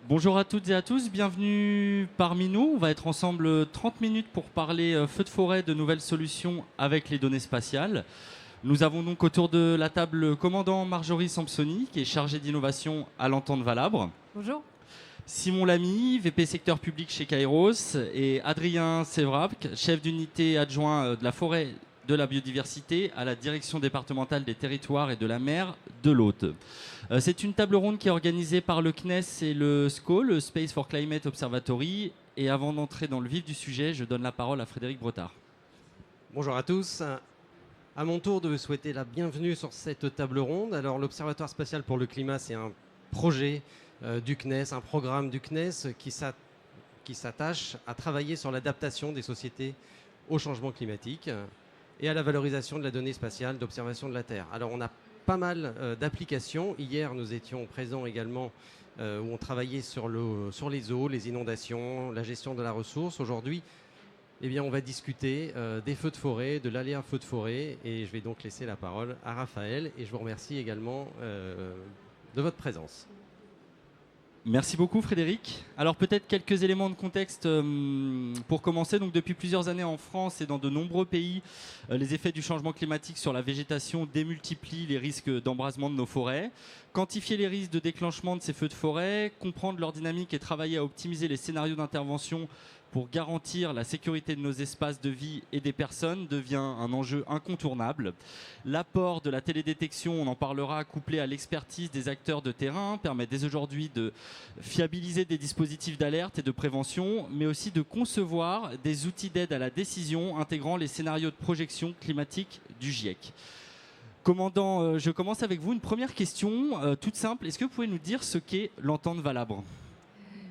Bonjour à toutes et à tous, bienvenue parmi nous. On va être ensemble 30 minutes pour parler feu de forêt, de nouvelles solutions avec les données spatiales. Nous avons donc autour de la table le commandant Marjorie Sampsoni, qui est chargé d'innovation à l'Entente Valabre. Bonjour. Simon Lamy, VP secteur public chez Kairos, et Adrien Sévrac, chef d'unité adjoint de la forêt de la biodiversité à la direction départementale des territoires et de la mer de l'Aude. C'est une table ronde qui est organisée par le CNES et le SCO, le Space for Climate Observatory. Et avant d'entrer dans le vif du sujet, je donne la parole à Frédéric Brotard. Bonjour à tous. À mon tour de vous souhaiter la bienvenue sur cette table ronde. Alors, l'Observatoire spatial pour le climat, c'est un projet du CNES, un programme du CNES qui s'attache à travailler sur l'adaptation des sociétés au changement climatique et à la valorisation de la donnée spatiale d'observation de la Terre. Alors, on a pas mal d'applications. Hier, nous étions présents également où on travaillait sur les eaux, les inondations, la gestion de la ressource. Aujourd'hui, on va discuter des feux de forêt, de l'aléa feu de forêt. Et je vais donc laisser la parole à Raphaël. Et je vous remercie également de votre présence. Merci beaucoup Frédéric. Alors peut-être quelques éléments de contexte pour commencer. Donc depuis plusieurs années en France et dans de nombreux pays, les effets du changement climatique sur la végétation démultiplient les risques d'embrasement de nos forêts. Quantifier les risques de déclenchement de ces feux de forêt, comprendre leur dynamique et travailler à optimiser les scénarios d'intervention pour garantir la sécurité de nos espaces de vie et des personnes devient un enjeu incontournable. L'apport de la télédétection, on en parlera, couplé à l'expertise des acteurs de terrain, permet dès aujourd'hui de fiabiliser des dispositifs d'alerte et de prévention, mais aussi de concevoir des outils d'aide à la décision intégrant les scénarios de projection climatique du GIEC. Commandant, je commence avec vous. Une première question toute simple. Est-ce que vous pouvez nous dire ce qu'est l'Entente Valabre ?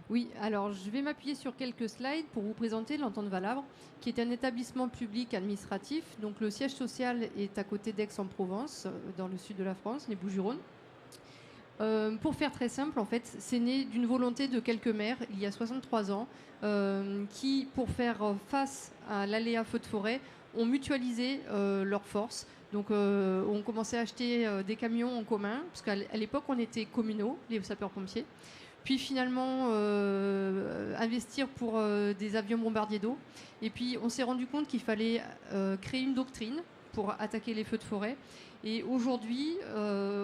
Oui, alors je vais m'appuyer sur quelques slides pour vous présenter l'Entente Valabre, qui est un établissement public administratif. Donc le siège social est à côté d'Aix-en-Provence, dans le sud de la France, les Bouches-du-Rhône. Pour faire très simple, en fait, c'est né d'une volonté de quelques maires, il y a 63 ans, qui, pour faire face à l'aléa feu de forêt, ont mutualisé leurs forces. Donc on commençait à acheter des camions en commun, parce qu'à l'époque, on était communaux, les sapeurs-pompiers. Puis finalement investir pour des avions bombardiers d'eau. Et puis on s'est rendu compte qu'il fallait créer une doctrine pour attaquer les feux de forêt. Et aujourd'hui,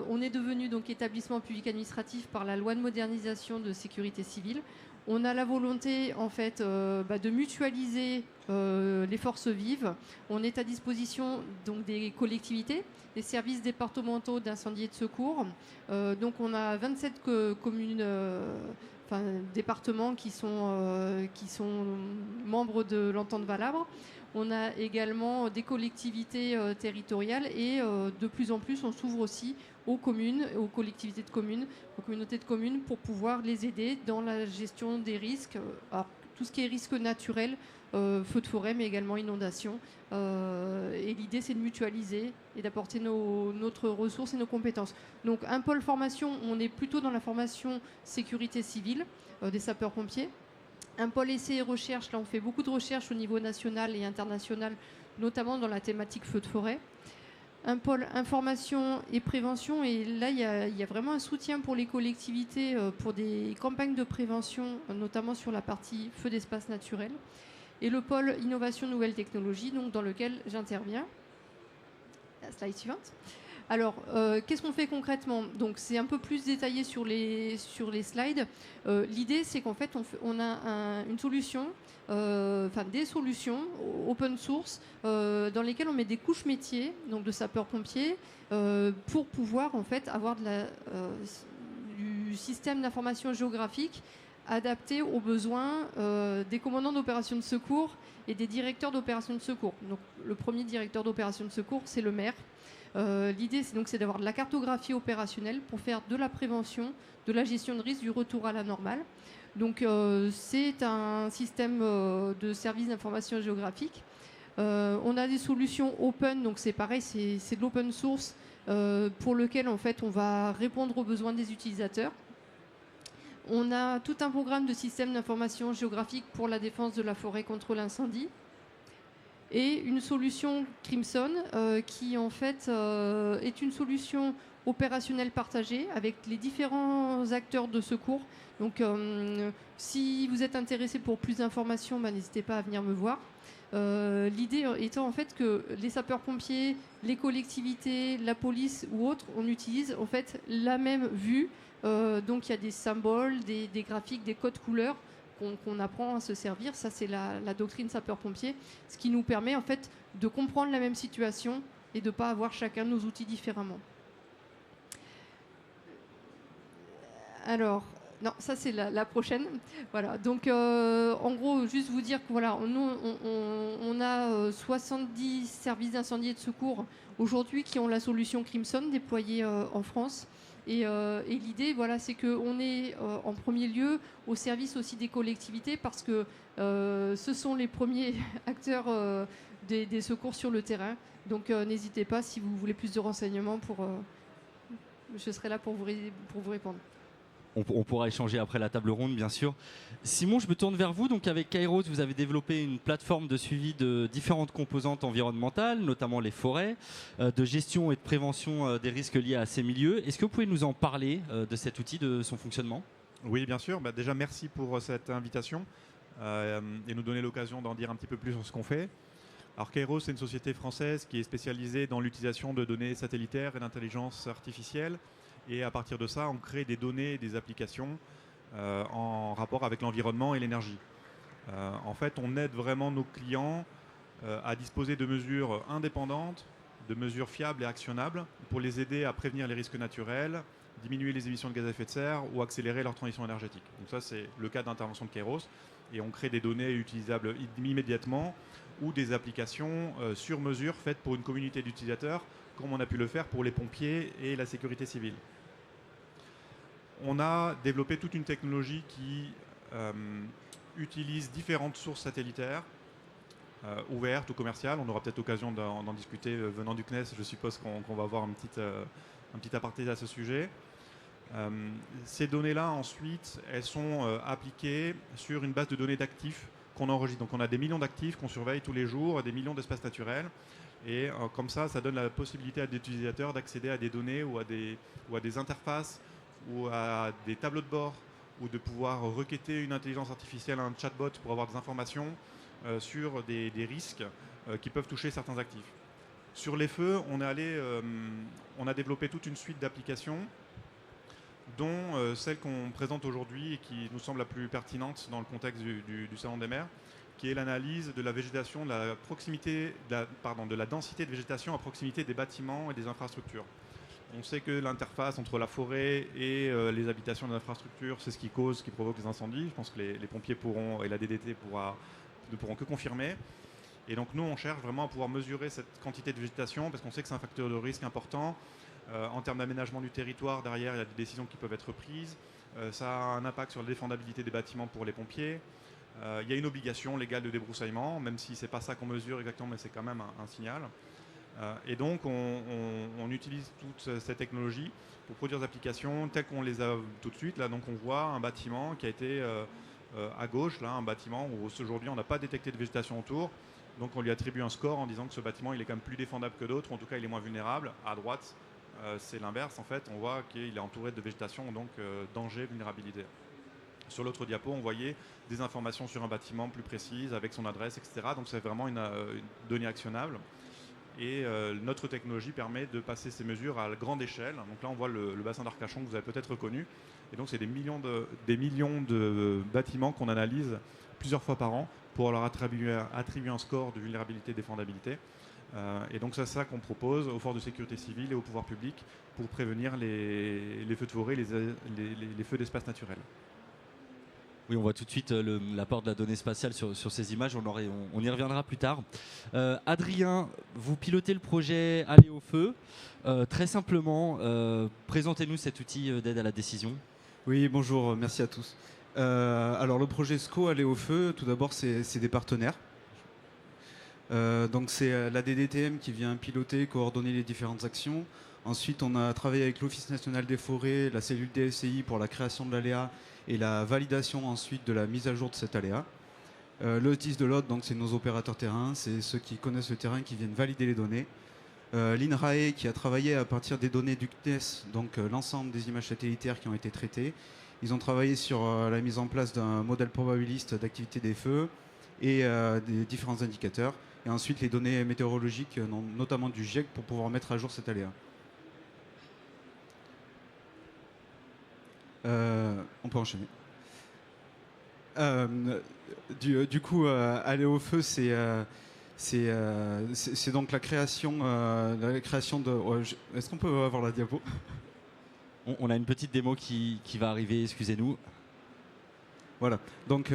on est devenu donc établissement public administratif par la loi de modernisation de sécurité civile. On a la volonté en fait de mutualiser les forces vives. On est à disposition donc des collectivités, des services départementaux d'incendie et de secours. Donc on a 27 communes, départements qui sont membres de l'Entente Valabre. On a également des collectivités territoriales et de plus en plus on s'ouvre aussi aux communes, aux collectivités de communes, aux communautés de communes pour pouvoir les aider dans la gestion des risques. Alors, tout ce qui est risque naturel, feu de forêt, mais également inondation. Et l'idée, c'est de mutualiser et d'apporter notre ressources et nos compétences. Donc, un pôle formation, on est plutôt dans la formation sécurité civile des sapeurs-pompiers. Un pôle essai et recherche, là, on fait beaucoup de recherches au niveau national et international, notamment dans la thématique feu de forêt. Un pôle information et prévention, et là, il y a vraiment un soutien pour les collectivités, pour des campagnes de prévention, notamment sur la partie feu d'espace naturel. Et le pôle innovation nouvelles technologies, donc, dans lequel j'interviens. La slide suivante. Alors, qu'est-ce qu'on fait concrètement ? Donc, c'est un peu plus détaillé sur les slides. L'idée, c'est qu'en fait, on a une solution, des solutions open source dans lesquelles on met des couches métiers, donc de sapeurs-pompiers, pour pouvoir en fait avoir du système d'information géographique adapté aux besoins des commandants d'opérations de secours et des directeurs d'opérations de secours. Donc, le premier directeur d'opérations de secours, c'est le maire. L'idée, c'est d'avoir de la cartographie opérationnelle pour faire de la prévention, de la gestion de risque, du retour à la normale. Donc, c'est un système de service d'information géographique. On a des solutions open, donc c'est pareil, c'est de l'open source pour lequel, en fait, on va répondre aux besoins des utilisateurs. On a tout un programme de système d'information géographique pour la défense de la forêt contre l'incendie. Et une solution Crimson qui en fait est une solution opérationnel partagé avec les différents acteurs de secours. Donc si vous êtes intéressé pour plus d'informations, n'hésitez pas à venir me voir. L'idée étant en fait que les sapeurs-pompiers, les collectivités, la police ou autres, on utilise en fait la même vue. Donc il y a des symboles, des graphiques, des codes couleurs qu'on apprend à se servir. Ça, c'est la doctrine sapeur-pompier, ce qui nous permet en fait de comprendre la même situation et de ne pas avoir chacun nos outils différemment. Alors, non, ça c'est la prochaine. Voilà. Donc, en gros, juste vous dire que voilà, nous, on a 70 services d'incendie et de secours aujourd'hui qui ont la solution Crimson déployée en France. Et l'idée, voilà, c'est qu'on est en premier lieu au service aussi des collectivités parce que ce sont les premiers acteurs des secours sur le terrain. Donc, n'hésitez pas si vous voulez plus de renseignements. Je serai là pour vous répondre. On pourra échanger après la table ronde, bien sûr. Simon, je me tourne vers vous. Donc, avec Kairos, vous avez développé une plateforme de suivi de différentes composantes environnementales, notamment les forêts, de gestion et de prévention des risques liés à ces milieux. Est-ce que vous pouvez nous en parler de cet outil, de son fonctionnement ? Oui, bien sûr. Déjà, merci pour cette invitation et nous donner l'occasion d'en dire un petit peu plus sur ce qu'on fait. Alors, Kairos, c'est une société française qui est spécialisée dans l'utilisation de données satellitaires et d'intelligence artificielle. Et à partir de ça, on crée des données et des applications en rapport avec l'environnement et l'énergie. En fait, on aide vraiment nos clients à disposer de mesures indépendantes, de mesures fiables et actionnables pour les aider à prévenir les risques naturels, diminuer les émissions de gaz à effet de serre ou accélérer leur transition énergétique. Donc ça, c'est le cas d'intervention de Kairos. Et on crée des données utilisables immédiatement ou des applications sur mesure faites pour une communauté d'utilisateurs, comme on a pu le faire pour les pompiers et la sécurité civile. On a développé toute une technologie qui utilise différentes sources satellitaires, ouvertes ou commerciales. On aura peut-être l'occasion d'en discuter venant du CNES. Je suppose qu'on va avoir un petit aparté à ce sujet. Ces données-là, ensuite, elles sont appliquées sur une base de données d'actifs qu'on enregistre. Donc on a des millions d'actifs qu'on surveille tous les jours, des millions d'espaces naturels. Et comme ça donne la possibilité à des utilisateurs d'accéder à des données ou à des interfaces ou à des tableaux de bord ou de pouvoir requêter une intelligence artificielle, un chatbot pour avoir des informations sur des risques qui peuvent toucher certains actifs. Sur les feux, on a développé toute une suite d'applications dont celle qu'on présente aujourd'hui et qui nous semble la plus pertinente dans le contexte du Salon des maires, qui est l'analyse de la végétation, de la densité de végétation à proximité des bâtiments et des infrastructures. On sait que l'interface entre la forêt et les habitations de l'infrastructure, c'est ce qui provoque les incendies. Je pense que les pompiers et la DDT ne pourront que confirmer. Et donc nous, on cherche vraiment à pouvoir mesurer cette quantité de végétation parce qu'on sait que c'est un facteur de risque important. En termes d'aménagement du territoire, derrière, il y a des décisions qui peuvent être prises. Ça a un impact sur la défendabilité des bâtiments pour les pompiers. Il y a une obligation légale de débroussaillement, même si ce n'est pas ça qu'on mesure exactement, mais c'est quand même un signal. Et donc, on utilise toute cette technologie pour produire des applications telles qu'on les a tout de suite. Là, donc, on voit un bâtiment qui a été à gauche, là, un bâtiment où aujourd'hui, on n'a pas détecté de végétation autour. Donc, on lui attribue un score en disant que ce bâtiment, il est quand même plus défendable que d'autres. En tout cas, il est moins vulnérable. À droite, c'est l'inverse. En fait, on voit qu'il est entouré de végétation, donc danger, vulnérabilité. Sur l'autre diapo, on voyait des informations sur un bâtiment plus précises, avec son adresse, etc. Donc, c'est vraiment une donnée actionnable. Et notre technologie permet de passer ces mesures à grande échelle. Donc là, on voit le bassin d'Arcachon que vous avez peut-être reconnu. Et donc, c'est des millions de bâtiments qu'on analyse plusieurs fois par an pour leur attribuer un score de vulnérabilité et défendabilité. Et donc, c'est ça qu'on propose aux forces de sécurité civile et au pouvoir public pour prévenir les feux de forêt, les feux d'espace naturel. Oui, on voit tout de suite l'apport de la donnée spatiale sur ces images. On y reviendra plus tard. Adrien, vous pilotez le projet Aller au feu. Très simplement, présentez-nous cet outil d'aide à la décision. Oui, bonjour, merci à tous. Alors, le projet SCO Aller au feu, tout d'abord, c'est des partenaires. Donc, c'est la DDTM qui vient piloter, coordonner les différentes actions. Ensuite, on a travaillé avec l'Office national des forêts, la cellule DSI pour la création de l'aléa et la validation ensuite de la mise à jour de cet aléa. Le TIS de l'autre, donc c'est nos opérateurs terrain, c'est ceux qui connaissent le terrain qui viennent valider les données. l'INRAE qui a travaillé à partir des données du CNES, donc l'ensemble des images satellitaires qui ont été traitées. Ils ont travaillé sur la mise en place d'un modèle probabiliste d'activité des feux et des différents indicateurs. Et ensuite les données météorologiques, notamment du GIEC, pour pouvoir mettre à jour cet aléa. On peut enchaîner. Du coup, aller au feu, c'est donc la création de... Est-ce qu'on peut avoir la diapo ? On a une petite démo qui va arriver, excusez-nous. Voilà, donc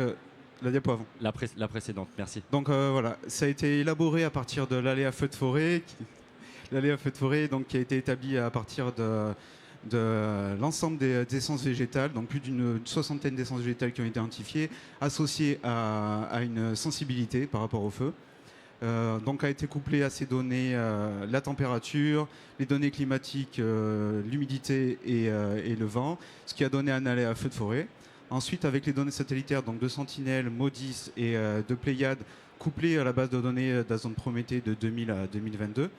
la diapo avant. La précédente, merci. Donc voilà, ça a été élaboré à partir de l'aléa feu de forêt, l'aléa feu de forêt donc, qui a été établi à partir de l'ensemble des essences végétales, donc plus d'une soixantaine d'essences végétales qui ont été identifiées, associées à une sensibilité par rapport au feu. Donc a été couplé à ces données la température, les données climatiques, l'humidité et le vent, ce qui a donné un aléa feu de forêt. Ensuite, avec les données satellitaires donc de Sentinelle, MODIS et de Pléiade, couplées à la base de données d'Azone Prométhée de 2000 à 2022,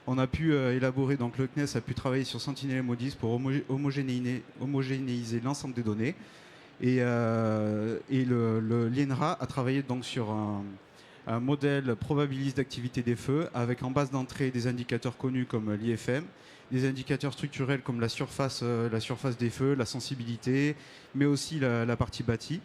on a pu élaborer, donc le CNES a pu travailler sur Sentinelle et MODIS pour homogénéiser l'ensemble des données. Et l'INRA a travaillé donc sur un modèle probabiliste d'activité des feux avec en base d'entrée des indicateurs connus comme l'IFM, des indicateurs structurels comme la surface des feux, la sensibilité, mais aussi la partie bâtie.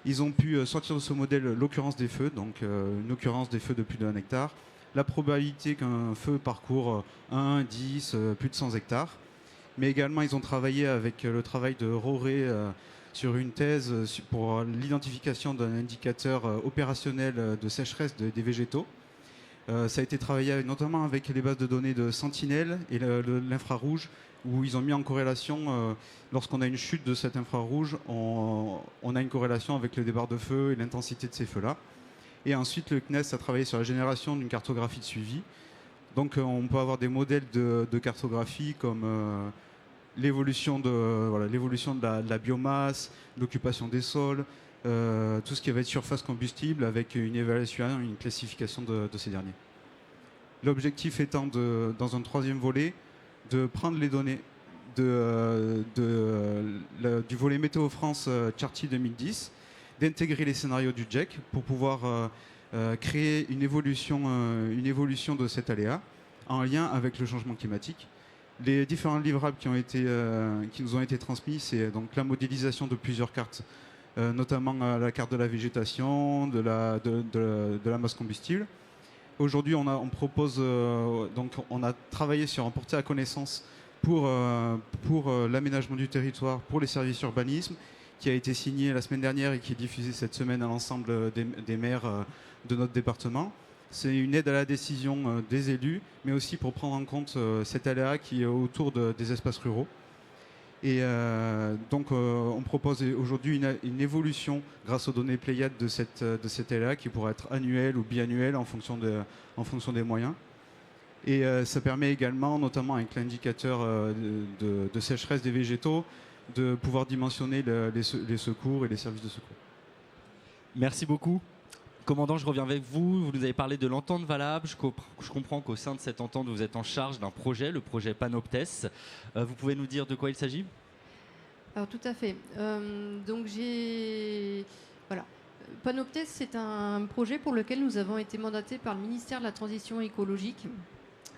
Ils ont pu sortir de ce modèle l'occurrence des feux, donc une occurrence des feux de plus d'1 hectare, la probabilité qu'un feu parcourt 1, 10, plus de 100 hectares. Mais également, ils ont travaillé avec le travail de Roré sur une thèse pour l'identification d'un indicateur opérationnel de sécheresse des végétaux. Ça a été travaillé notamment avec les bases de données de Sentinelle et l'infrarouge, où ils ont mis en corrélation, lorsqu'on a une chute de cet infrarouge, on a une corrélation avec le départ de feu et l'intensité de ces feux-là. Et ensuite, le CNES a travaillé sur la génération d'une cartographie de suivi. Donc on peut avoir des modèles de cartographie comme l'évolution de la biomasse, l'occupation des sols, tout ce qui va être surface combustible avec une évaluation, une classification de ces derniers. L'objectif étant, dans un troisième volet, de prendre les données du volet Météo France Charty 2010, d'intégrer les scénarios du GIEC pour pouvoir créer une évolution de cet aléa en lien avec le changement climatique. Les différents livrables qui nous ont été transmis, c'est donc la modélisation de plusieurs cartes, notamment la carte de la végétation, de la masse combustible. Aujourd'hui, on a travaillé sur un porté à connaissance pour l'aménagement du territoire pour les services urbanisme, qui a été signé la semaine dernière et qui est diffusé cette semaine à l'ensemble des maires de notre département. C'est une aide à la décision des élus, mais aussi pour prendre en compte cet aléa qui est autour des espaces ruraux. Et donc on propose aujourd'hui une évolution grâce aux données Pléiade de cet aléa qui pourrait être annuelle ou biannuelle en fonction des moyens. Et ça permet également, notamment avec l'indicateur de sécheresse des végétaux, de pouvoir dimensionner les secours et les services de secours. Merci beaucoup. Commandant, je reviens avec vous. Vous nous avez parlé de l'entente valable. Je comprends qu'au sein de cette entente, vous êtes en charge d'un projet, le projet Panoptes. Vous pouvez nous dire de quoi il s'agit ? Alors tout à fait. Voilà. Panoptes, c'est un projet pour lequel nous avons été mandatés par le ministère de la Transition écologique,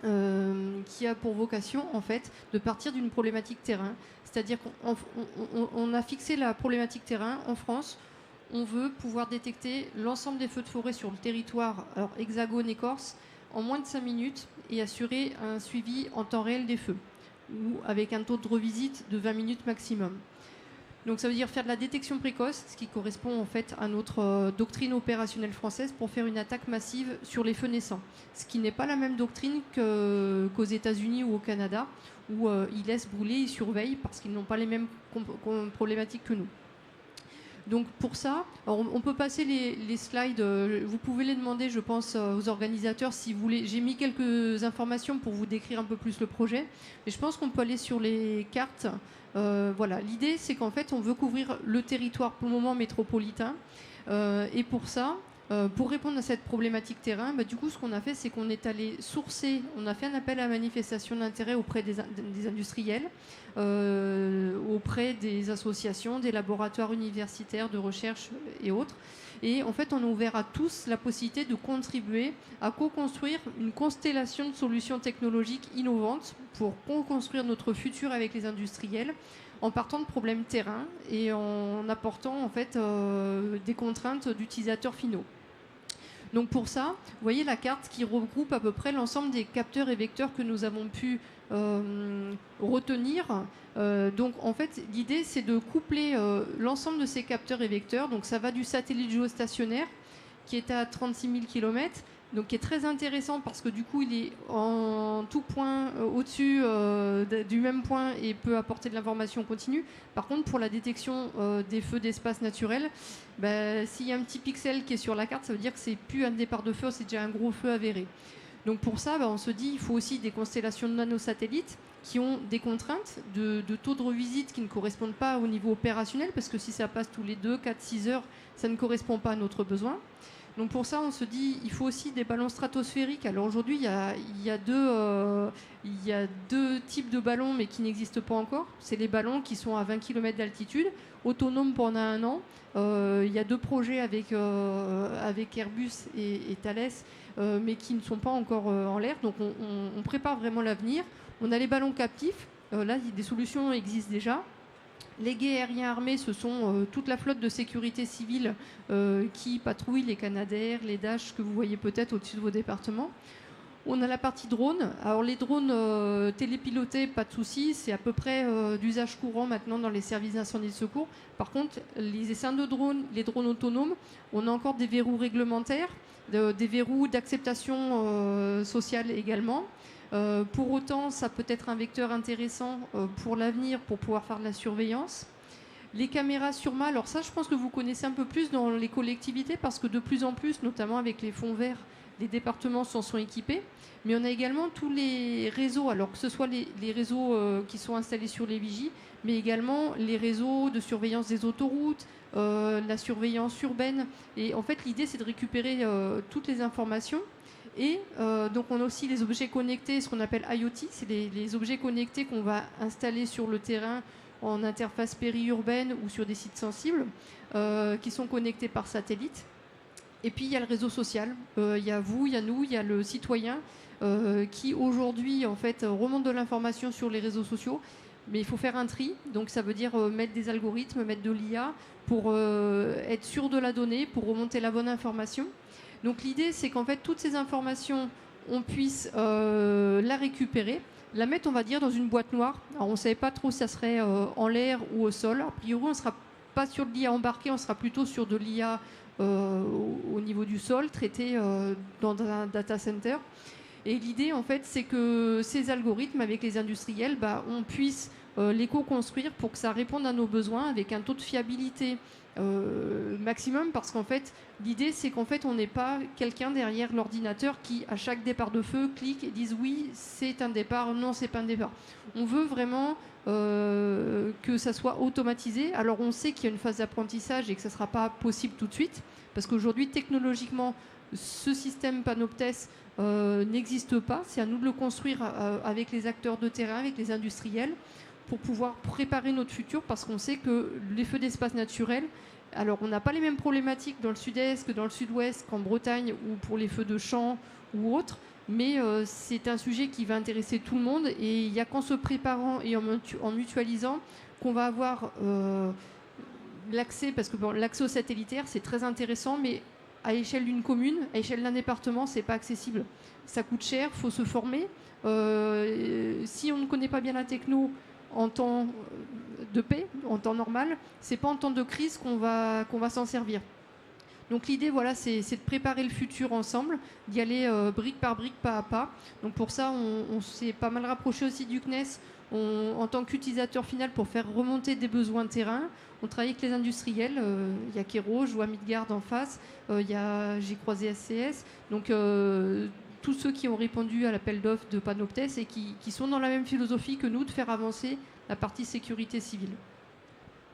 qui a pour vocation en fait de partir d'une problématique terrain. C'est-à-dire qu'on a fixé la problématique terrain en France. On veut pouvoir détecter l'ensemble des feux de forêt sur le territoire, alors Hexagone et Corse, en moins de 5 minutes et assurer un suivi en temps réel des feux, ou avec un taux de revisite de 20 minutes maximum. Donc ça veut dire faire de la détection précoce, ce qui correspond en fait à notre doctrine opérationnelle française pour faire une attaque massive sur les feux naissants. Ce qui n'est pas la même doctrine qu'aux États-Unis ou au Canada, où ils laissent brûler, ils surveillent parce qu'ils n'ont pas les mêmes problématiques que nous. Donc pour ça, on peut passer les slides, vous pouvez les demander je pense aux organisateurs si vous voulez. J'ai mis quelques informations pour vous décrire un peu plus le projet, mais je pense qu'on peut aller sur les cartes. Voilà, l'idée c'est qu'en fait on veut couvrir le territoire pour le moment métropolitain et pour ça Pour répondre à cette problématique terrain, du coup, ce qu'on a fait, c'est qu'on est allé sourcer, on a fait un appel à manifestation d'intérêt auprès des industriels, auprès des associations, des laboratoires universitaires de recherche et autres. Et en fait, on a ouvert à tous la possibilité de contribuer à co-construire une constellation de solutions technologiques innovantes pour co-construire notre futur avec les industriels, en partant de problèmes terrain et en apportant en fait des contraintes d'utilisateurs finaux. Donc pour ça, vous voyez la carte qui regroupe à peu près l'ensemble des capteurs et vecteurs que nous avons pu retenir. Donc en fait, l'idée c'est de coupler l'ensemble de ces capteurs et vecteurs. Donc ça va du satellite géostationnaire qui est à 36 000 km, donc qui est très intéressant parce que du coup il est en tout point au-dessus du même point et peut apporter de l'information continue. Par contre, pour la détection des feux d'espace naturel, s'il y a un petit pixel qui est sur la carte, ça veut dire que c'est plus un départ de feu, c'est déjà un gros feu avéré. Donc pour ça, on se dit il faut aussi des constellations de nanosatellites qui ont des contraintes de taux de revisite qui ne correspondent pas au niveau opérationnel, parce que si ça passe tous les 2, 4, 6 heures, ça ne correspond pas à notre besoin. Donc pour ça, on se dit il faut aussi des ballons stratosphériques. Alors aujourd'hui, il y a deux types de ballons, mais qui n'existent pas encore. C'est les ballons qui sont à 20 km d'altitude, autonomes pendant 1 an. Il y a 2 projets avec Airbus et Thales, mais qui ne sont pas encore en l'air. Donc on prépare vraiment l'avenir. On a les ballons captifs. Là, des solutions existent déjà. Les guets aériens armés, ce sont toute la flotte de sécurité civile qui patrouille les Canadair, les Dash que vous voyez peut-être au-dessus de vos départements. On a la partie drone. Alors les drones télépilotés, pas de souci, c'est à peu près d'usage courant maintenant dans les services d'incendie de secours. Par contre, les essaims de drones, les drones autonomes, on a encore des verrous réglementaires, des verrous d'acceptation sociale également. Pour autant, ça peut être un vecteur intéressant pour l'avenir, pour pouvoir faire de la surveillance. Les caméras sur mât, alors ça, je pense que vous connaissez un peu plus dans les collectivités, parce que de plus en plus, notamment avec les fonds verts, les départements s'en sont équipés. Mais on a également tous les réseaux, alors que ce soit les réseaux qui sont installés sur les vigies, mais également les réseaux de surveillance des autoroutes, la surveillance urbaine. Et en fait, l'idée, c'est de récupérer toutes les informations. Et donc on a aussi les objets connectés, ce qu'on appelle IoT, c'est les objets connectés qu'on va installer sur le terrain en interface périurbaine ou sur des sites sensibles, qui sont connectés par satellite. Et puis il y a le réseau social, il y a vous, il y a nous, il y a le citoyen qui aujourd'hui en fait remonte de l'information sur les réseaux sociaux, mais il faut faire un tri, donc ça veut dire mettre des algorithmes, mettre de l'IA pour être sûr de la donnée, pour remonter la bonne information. Donc l'idée, c'est qu'en fait, toutes ces informations, on puisse la récupérer, la mettre, on va dire, dans une boîte noire. Alors on ne savait pas trop si ça serait en l'air ou au sol. A priori, on ne sera pas sur de l'IA embarquée, on sera plutôt sur de l'IA au niveau du sol, traité dans un data center. Et l'idée, en fait, c'est que ces algorithmes, avec les industriels, on puisse les co-construire pour que ça réponde à nos besoins avec un taux de fiabilité maximum, parce qu'en fait l'idée c'est qu'en fait on n'est pas quelqu'un derrière l'ordinateur qui à chaque départ de feu clique et dise oui c'est un départ, non c'est pas un départ. On veut vraiment que ça soit automatisé. Alors on sait qu'il y a une phase d'apprentissage et que ça sera pas possible tout de suite, parce qu'aujourd'hui technologiquement ce système Panoptes n'existe pas. C'est à nous de le construire avec les acteurs de terrain, avec les industriels, pour pouvoir préparer notre futur, parce qu'on sait que les feux d'espace naturel, alors on n'a pas les mêmes problématiques dans le sud-est que dans le sud-ouest, qu'en Bretagne, ou pour les feux de champ ou autres, mais c'est un sujet qui va intéresser tout le monde, et il n'y a qu'en se préparant et en mutualisant qu'on va avoir l'accès, parce que l'accès au satellitaire c'est très intéressant, mais à l'échelle d'une commune, à l'échelle d'un département, c'est pas accessible. Ça coûte cher, il faut se former. Si on ne connaît pas bien la techno, en temps de paix, en temps normal, c'est pas en temps de crise qu'on va s'en servir. Donc l'idée, voilà, c'est de préparer le futur ensemble, d'y aller brique par brique, pas à pas. Donc pour ça, on s'est pas mal rapproché aussi du CNES en tant qu'utilisateur final pour faire remonter des besoins de terrain. On travaille avec les industriels, il y a Kero, je vois Midgard en face, j'ai croisé SCS, donc tous ceux qui ont répondu à l'appel d'offres de Panoptes et qui sont dans la même philosophie que nous, de faire avancer la partie sécurité civile.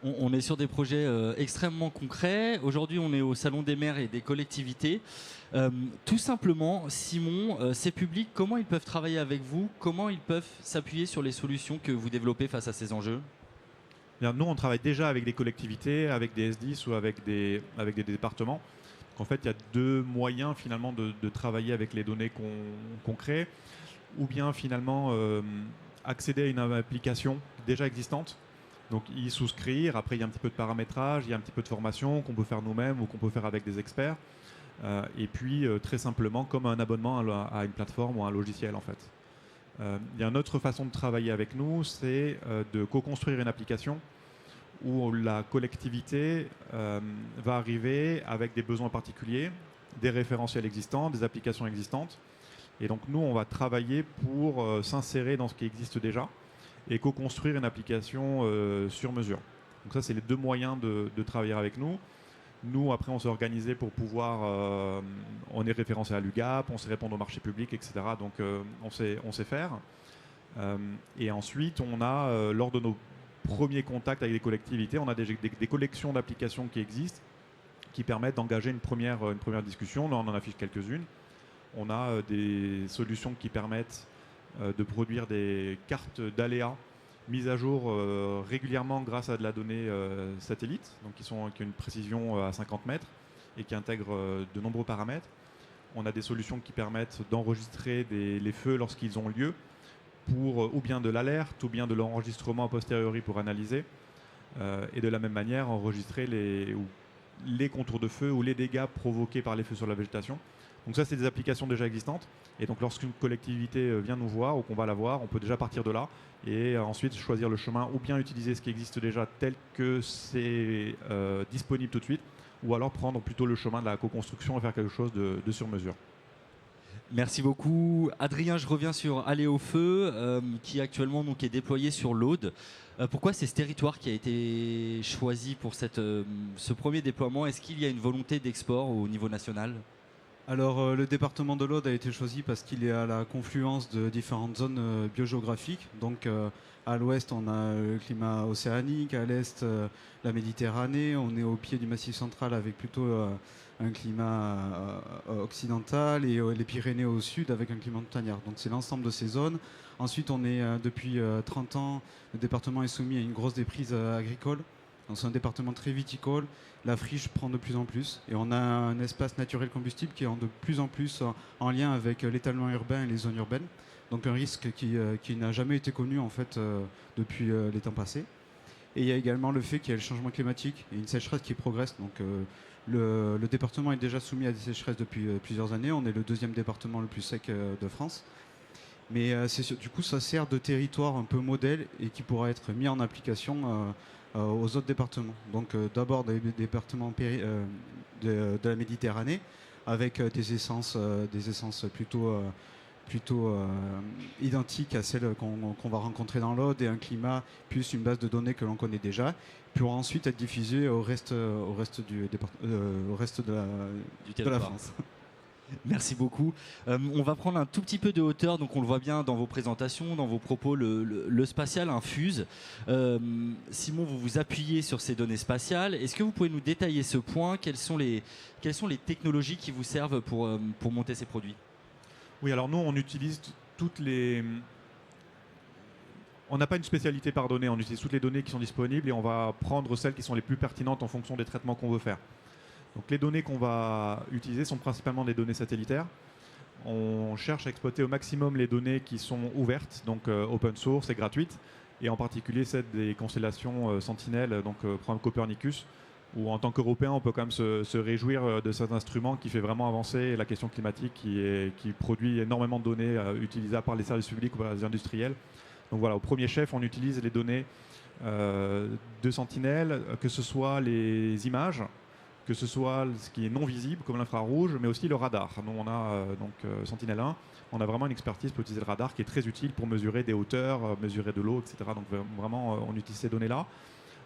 On est sur des projets extrêmement concrets. Aujourd'hui, on est au Salon des maires et des collectivités. Tout simplement, Simon, ces publics, comment ils peuvent travailler avec vous? Comment ils peuvent s'appuyer sur les solutions que vous développez face à ces enjeux? Bien, nous, on travaille déjà avec des collectivités, avec des SDIS ou avec des départements. Donc, en fait, il y a deux moyens finalement de travailler avec les données qu'on crée, ou bien finalement accéder à une application déjà existante. Donc y souscrire, après il y a un petit peu de paramétrage, il y a un petit peu de formation qu'on peut faire nous-mêmes ou qu'on peut faire avec des experts. Et puis très simplement comme un abonnement à une plateforme ou à un logiciel en fait. Il y a une autre façon de travailler avec nous, c'est de co-construire une application où la collectivité va arriver avec des besoins particuliers, des référentiels existants, des applications existantes. Et donc nous, on va travailler pour s'insérer dans ce qui existe déjà et co-construire une application sur mesure. Donc ça, c'est les deux moyens de travailler avec nous. Nous, après, on s'est organisé pour pouvoir... on est référencé à l'UGAP, on sait répondre au marché public, etc. Donc on sait faire. Et ensuite, on a, lors de nos premiers contacts avec les collectivités, on a des collections d'applications qui existent, qui permettent d'engager une première discussion. Là, on en affiche quelques-unes. On a des solutions qui permettent de produire des cartes d'aléas mises à jour régulièrement grâce à de la donnée satellite, donc qui ont une précision à 50 mètres et qui intègrent de nombreux paramètres. On a des solutions qui permettent d'enregistrer les feux lorsqu'ils ont lieu, pour ou bien de l'alerte ou bien de l'enregistrement a posteriori pour analyser, et de la même manière enregistrer les contours de feu ou les dégâts provoqués par les feux sur la végétation. Donc ça, c'est des applications déjà existantes. Et donc lorsqu'une collectivité vient nous voir ou qu'on va la voir, on peut déjà partir de là et ensuite choisir le chemin ou bien utiliser ce qui existe déjà tel que c'est disponible tout de suite, ou alors prendre plutôt le chemin de la co-construction et faire quelque chose de sur mesure. Merci beaucoup. Adrien, je reviens sur Aller au feu, qui actuellement donc, est déployé sur l'Aude. Pourquoi c'est ce territoire qui a été choisi pour ce premier déploiement? Est-ce qu'il y a une volonté d'export au niveau national? Alors le département de l'Aude a été choisi parce qu'il est à la confluence de différentes zones biogéographiques. Donc à l'ouest on a le climat océanique, à l'est la Méditerranée, on est au pied du Massif central avec plutôt un climat occidental, et les Pyrénées au sud avec un climat montagnard. Donc c'est l'ensemble de ces zones. Ensuite on est depuis 30 ans, le département est soumis à une grosse déprise agricole. Donc c'est un département très viticole, la friche prend de plus en plus et on a un espace naturel combustible qui est de plus en plus en lien avec l'étalement urbain et les zones urbaines. Donc un risque qui n'a jamais été connu en fait depuis les temps passés. Et il y a également le fait qu'il y a le changement climatique et une sécheresse qui progresse. Donc le département est déjà soumis à des sécheresses depuis plusieurs années. On est le deuxième département le plus sec de France. Mais du coup ça sert de territoire un peu modèle et qui pourra être mis en application aux autres départements. Donc d'abord des départements de la Méditerranée avec des essences plutôt identiques à celles qu'on va rencontrer dans l'Aude, et un climat plus une base de données que l'on connaît déjà, pour ensuite être diffusé au reste de la France. Merci beaucoup. On va prendre un tout petit peu de hauteur, donc on le voit bien dans vos présentations, dans vos propos, le spatial infuse. Simon, vous vous appuyez sur ces données spatiales. Est-ce que vous pouvez nous détailler ce point? Quelles sont les technologies qui vous servent pour monter ces produits? Oui, alors nous, on utilise toutes les... On n'a pas une spécialité par donnée, on utilise toutes les données qui sont disponibles et on va prendre celles qui sont les plus pertinentes en fonction des traitements qu'on veut faire. Donc les données qu'on va utiliser sont principalement des données satellitaires. On cherche à exploiter au maximum les données qui sont ouvertes, donc open source et gratuites, et en particulier celles des constellations Sentinelle, donc programme Copernicus, où en tant qu'Européens, on peut quand même se réjouir de cet instrument qui fait vraiment avancer la question climatique, qui produit énormément de données utilisables par les services publics ou par les industriels. Donc voilà, au premier chef, on utilise les données de Sentinelle, que ce soit les images, que ce soit ce qui est non visible comme l'infrarouge, mais aussi le radar. Nous, on a Sentinelle-1, on a vraiment une expertise pour utiliser le radar qui est très utile pour mesurer des hauteurs, mesurer de l'eau, etc. Donc vraiment, on utilise ces données-là.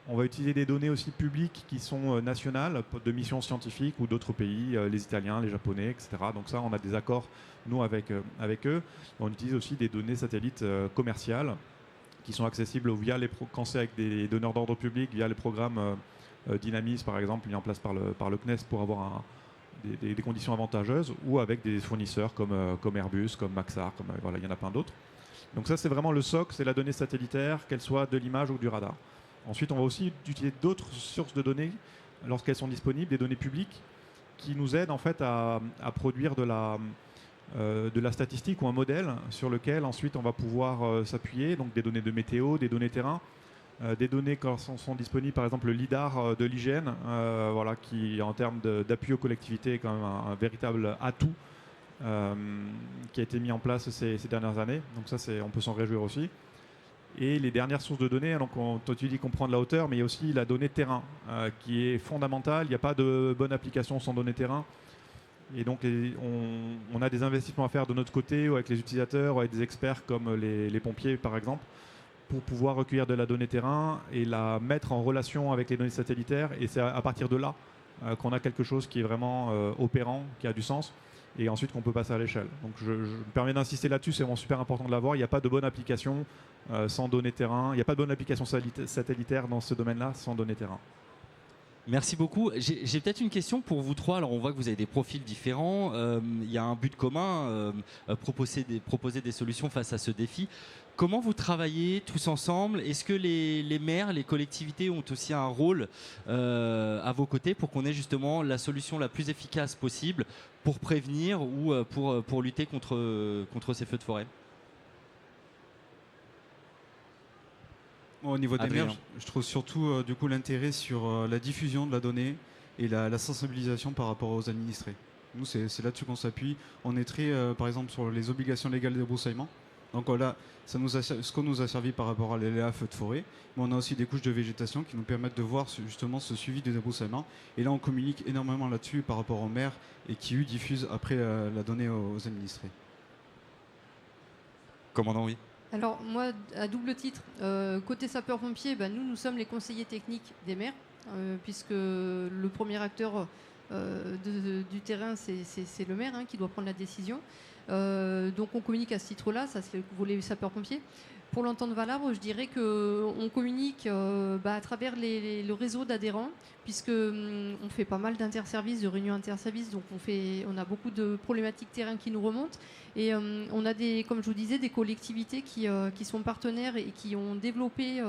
On va utiliser des données aussi publiques qui sont nationales, de missions scientifiques ou d'autres pays, les Italiens, les Japonais, etc. Donc ça, on a des accords, nous, avec eux. On utilise aussi des données satellites commerciales qui sont accessibles quand c'est avec des donneurs d'ordre public, via les programmes Dynamis par exemple, mis en place par le CNES pour avoir des conditions avantageuses, ou avec des fournisseurs comme Airbus, comme Maxar, voilà, il y en a plein d'autres. Donc ça, c'est vraiment le socle, c'est la donnée satellitaire, qu'elle soit de l'image ou du radar. Ensuite, on va aussi utiliser d'autres sources de données lorsqu'elles sont disponibles, des données publiques, qui nous aident en fait à produire de la statistique ou un modèle sur lequel ensuite on va pouvoir s'appuyer, donc des données de météo, des données terrain, des données quand sont disponibles, par exemple le LIDAR de l'hygiène, voilà, qui en termes d'appui aux collectivités est quand même un véritable atout qui a été mis en place ces dernières années. Donc ça, on peut s'en réjouir aussi. Et les dernières sources de données, donc toi tu dis qu'on prend de la hauteur, mais il y a aussi la donnée terrain qui est fondamentale. Il n'y a pas de bonne application sans données terrain. Et donc on a des investissements à faire de notre côté, ou avec les utilisateurs, ou avec des experts comme les pompiers par exemple, pour pouvoir recueillir de la donnée terrain et la mettre en relation avec les données satellitaires. Et c'est à partir de là qu'on a quelque chose qui est vraiment opérant, qui a du sens, et ensuite qu'on peut passer à l'échelle. Donc je me permets d'insister là-dessus, c'est vraiment super important de l'avoir. Il n'y a pas de bonne application sans données terrain. Il n'y a pas de bonne application satellitaire dans ce domaine-là sans données terrain. Merci beaucoup. J'ai peut-être une question pour vous trois. Alors on voit que vous avez des profils différents. Il y a un but commun, proposer des solutions face à ce défi. Comment vous travaillez tous ensemble? Est-ce que les maires, les collectivités ont aussi un rôle à vos côtés pour qu'on ait justement la solution la plus efficace possible pour prévenir ou pour lutter contre ces feux de forêt? Au niveau des Adrien. maires, je trouve surtout du coup l'intérêt sur la diffusion de la donnée et la sensibilisation par rapport aux administrés. Nous, c'est là-dessus qu'on s'appuie. On est très, par exemple, sur les obligations légales de débroussaillement. Donc là, ce qu'on nous a servi par rapport à l'aléa feu de forêt, mais on a aussi des couches de végétation qui nous permettent de voir justement ce suivi de débroussaillement. Et là, on communique énormément là-dessus par rapport aux maires et qui, eux, diffusent après la donnée aux administrés. Commandant, oui. Alors moi, à double titre, côté sapeurs-pompiers, nous sommes les conseillers techniques des maires, puisque le premier acteur du terrain, c'est le maire qui doit prendre la décision. Donc on communique à ce titre-là, ça c'est le volet sapeurs-pompiers. Pour l'entente Valabre, je dirais qu'on communique à travers le réseau d'adhérents, puisque on fait pas mal d'interservices, de réunions interservices, donc on a beaucoup de problématiques terrain qui nous remontent. Et on a comme je vous disais, des collectivités qui sont partenaires et qui ont développé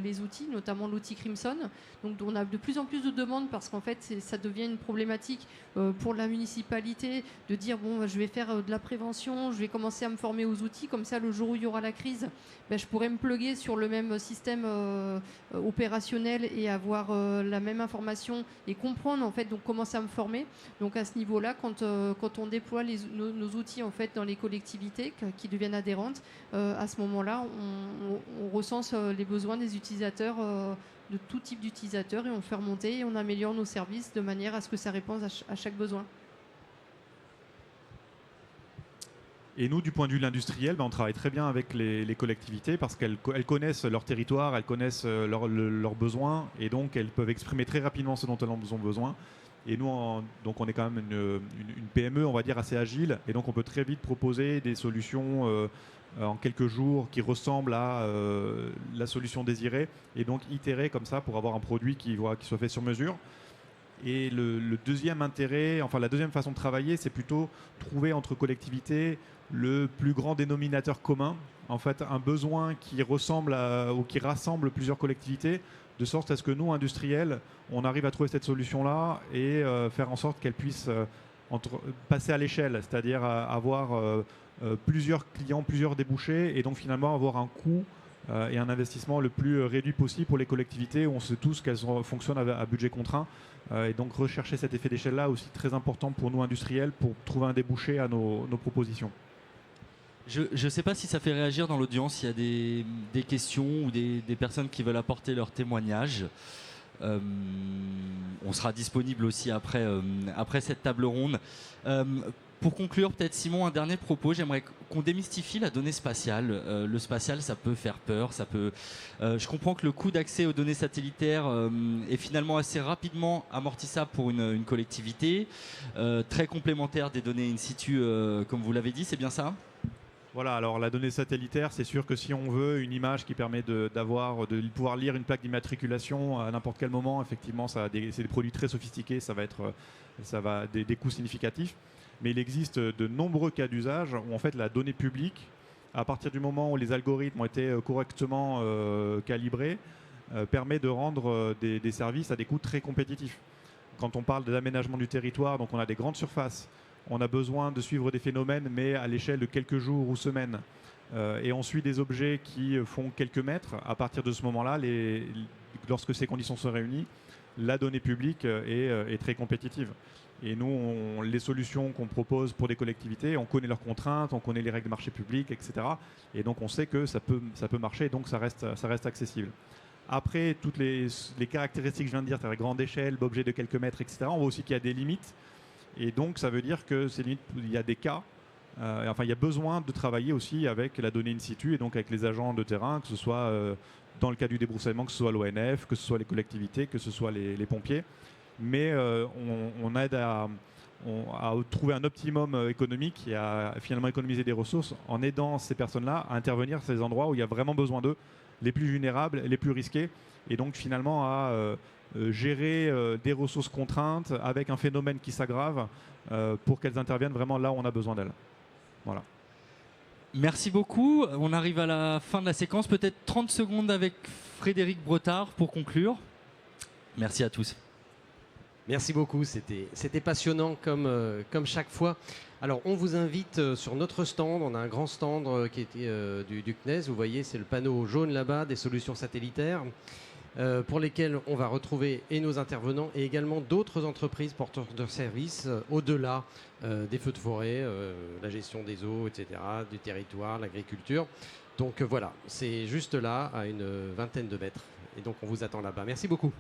les outils, notamment l'outil Crimson. Donc on a de plus en plus de demandes parce qu'en fait ça devient une problématique pour la municipalité de dire bon, je vais faire de la prévention, je vais commencer à me former aux outils, comme ça le jour où il y aura la crise, je pourrais me plugger sur le même système opérationnel et avoir la même information et comprendre en fait, donc commencer à me former. Donc à ce niveau-là, quand on déploie nos outils en fait dans les collectivités qui deviennent adhérentes, à ce moment-là, on recense les besoins des utilisateurs, de tout type d'utilisateurs, et on fait remonter et on améliore nos services de manière à ce que ça réponde à chaque besoin. Et nous, du point de vue de l'industriel, on travaille très bien avec les collectivités parce qu'elles connaissent leur territoire, elles connaissent leurs besoins, et donc elles peuvent exprimer très rapidement ce dont elles ont besoin. Et nous, donc on est quand même une PME, on va dire, assez agile, et donc on peut très vite proposer des solutions en quelques jours qui ressemblent à la solution désirée, et donc itérer comme ça pour avoir un produit qui soit fait sur mesure. Et le deuxième intérêt, enfin la deuxième façon de travailler, c'est plutôt trouver entre collectivités le plus grand dénominateur commun, en fait un besoin qui ressemble ou qui rassemble plusieurs collectivités, de sorte à ce que nous, industriels, on arrive à trouver cette solution-là et faire en sorte qu'elle puisse passer à l'échelle, c'est-à-dire avoir plusieurs clients, plusieurs débouchés, et donc finalement avoir un coût et un investissement le plus réduit possible pour les collectivités, où on sait tous qu'elles fonctionnent à budget contraint. Et donc rechercher cet effet d'échelle-là aussi très important pour nous industriels pour trouver un débouché à nos propositions. Je ne sais pas si ça fait réagir dans l'audience, s'il y a des questions ou des personnes qui veulent apporter leur témoignage. On sera disponible aussi après cette table ronde. Pour conclure, peut-être Simon, un dernier propos. J'aimerais qu'on démystifie la donnée spatiale. Le spatial, ça peut faire peur. Je comprends que le coût d'accès aux données satellitaires est finalement assez rapidement amortissable pour une collectivité, très complémentaire des données in situ, comme vous l'avez dit. C'est bien ça ? Voilà, alors la donnée satellitaire, c'est sûr que si on veut une image qui permet de pouvoir lire une plaque d'immatriculation à n'importe quel moment, effectivement, c'est des produits très sophistiqués, ça va des coûts significatifs. Mais il existe de nombreux cas d'usage où en fait la donnée publique, à partir du moment où les algorithmes ont été correctement calibrés, permet de rendre des services à des coûts très compétitifs. Quand on parle de l'aménagement du territoire, donc on a des grandes surfaces, on a besoin de suivre des phénomènes, mais à l'échelle de quelques jours ou semaines. Et on suit des objets qui font quelques mètres. À partir de ce moment-là, lorsque ces conditions sont réunies, la donnée publique est très compétitive. Et nous, les solutions qu'on propose pour des collectivités, on connaît leurs contraintes, on connaît les règles de marché public, etc. Et donc on sait que ça peut marcher, donc ça reste accessible. Après, toutes les caractéristiques que je viens de dire, c'est-à-dire grande échelle, objets de quelques mètres, etc., on voit aussi qu'il y a des limites. Et donc, ça veut dire que il y a des cas, il y a besoin de travailler aussi avec la donnée in situ et donc avec les agents de terrain, que ce soit dans le cas du débroussaillement, que ce soit l'ONF, que ce soit les collectivités, que ce soit les pompiers. Mais on aide à trouver un optimum économique et à finalement économiser des ressources en aidant ces personnes-là à intervenir sur ces endroits où il y a vraiment besoin d'eux, les plus vulnérables, les plus risqués, et donc finalement à gérer des ressources contraintes avec un phénomène qui s'aggrave pour qu'elles interviennent vraiment là où on a besoin d'elles. Voilà. Merci beaucoup. On arrive à la fin de la séquence. Peut-être 30 secondes avec Frédéric Brotard pour conclure. Merci à tous. Merci beaucoup, c'était passionnant comme chaque fois. Alors on vous invite sur notre stand, on a un grand stand qui était du CNES, vous voyez c'est le panneau jaune là-bas des solutions satellitaires pour lesquelles on va retrouver et nos intervenants et également d'autres entreprises porteurs de services au-delà des feux de forêt, la gestion des eaux, etc., du territoire, l'agriculture. Donc voilà, c'est juste là à une vingtaine de mètres et donc on vous attend là-bas. Merci beaucoup.